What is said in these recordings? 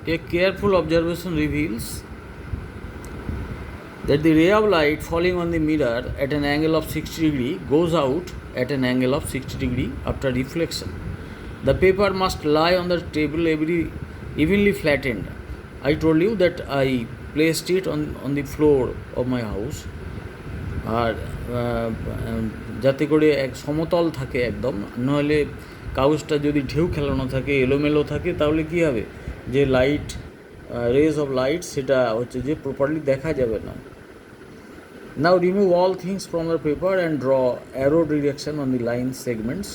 A careful observation reveals that the ray of light falling on the mirror at an angle of 60 degree goes out at an angle of 60 degree after reflection. The paper must lie on the table evenly flattened. I told you that I placed it on the floor of my house, আর যাতে করে এক সমতল থাকে একদম, নাহলে কাগজটা যদি ঢেউ খেলানো থাকে, এলোমেলো থাকে, তাহলে কী হবে, যে লাইট রেজ অফ লাইট সেটা হচ্ছে যে প্রপারলি দেখা যাবে না। Now remove all things from the paper and draw arrow direction on the line segments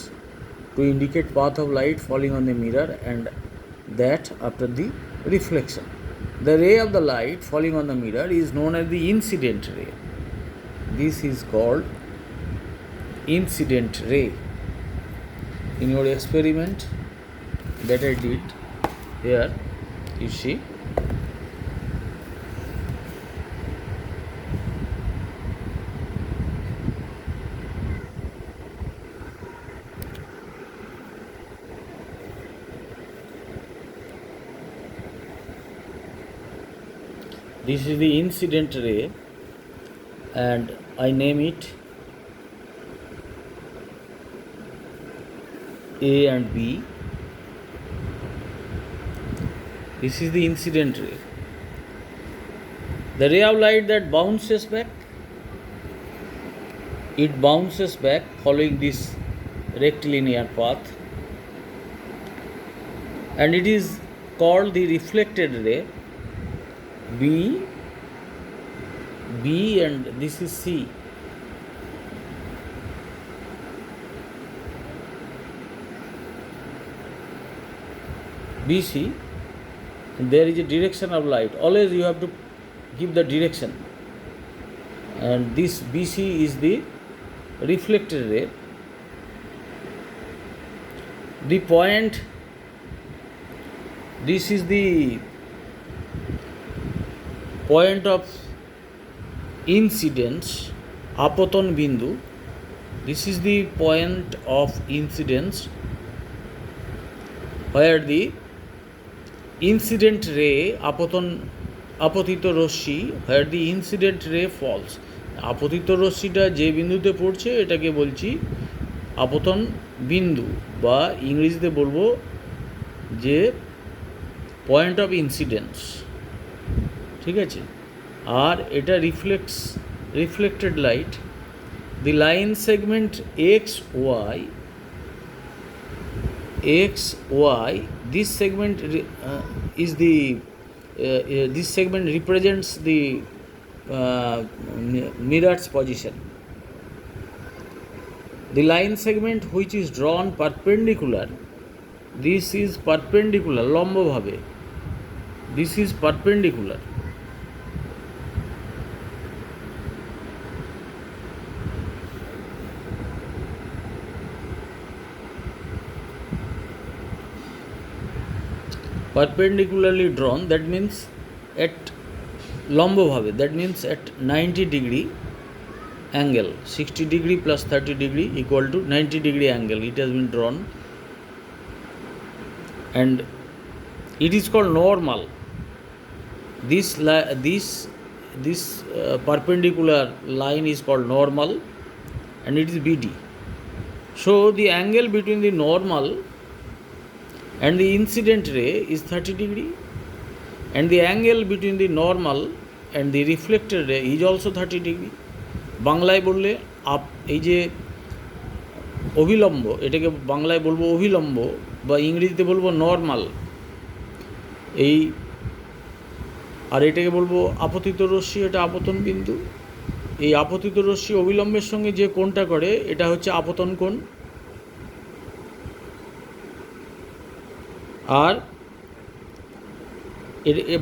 to indicate path of light falling on the mirror and that after the reflection. The ray of the light falling on the mirror is known as the incident ray. This is called incident ray. In your experiment that I did here, you see, this is the incident ray and I name it A and B. This is the incident ray. The ray of light that bounces back, it bounces back following this rectilinear path and it is called the reflected ray. B and this is C. BC, and there is a direction of light. Always you have to give the direction. And this BC is the reflected ray. The point, this is the point of incidence, apoton bindu. This is the point of incidence where the incident ray আপতিত রশ্মি, where the incident ray falls. আপতিত রশ্মিটা যে বিন্দুতে পড়ছে এটাকে বলছি আপতন বিন্দু, বা ইংরেজিতে বলবো যে পয়েন্ট অফ ইনসিডেন্স, ঠিক আছে। আর এটা reflected light, the line segment X Y, this segment is the this segment represents the mirror's position. The line segment which is drawn perpendicular, this is perpendicular, লম্ব ভাবে, this is perpendicular. Perpendicularly drawn, that means at লম্ব ভাবে, that means at 90 degree angle, 60 degree plus 30 degree equal to 90 degree angle, it has been drawn and it is called normal. This perpendicular line is called normal and it is BD. So the angle between the normal and the incident ray is 30 degree and the angle between the normal and the reflected ray is also 30 degree. বাংলায় বললে এই যে অভিলম্ব, এটাকে বাংলায় বলবো অভিলম্ব বা ইংরেজিতে বলবো নর্মাল, এই আর এটাকে বলবো আপতিত রশ্মি, এটা আপতন বিন্দু। এই আপতিত রশ্মি অবিলম্বের সঙ্গে যে কোণটা করে এটা হচ্ছে আপতন কোণ। আর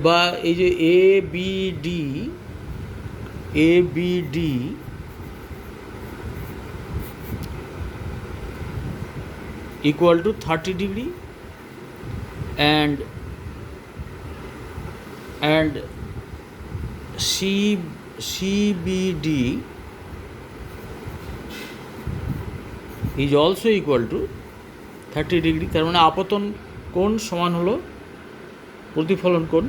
বা এই যে A B D equal to 30 degree and CBD is also equal to 30 degree, তার মানে আপতন কোণ সমান হলো প্রতিফলন কোণ,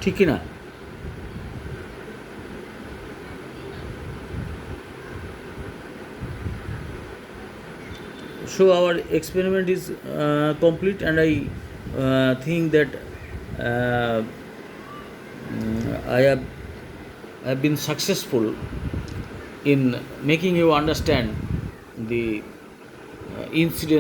ঠিক কি না? So our experiment is complete, and I think that I have been successful in making you understand the incidence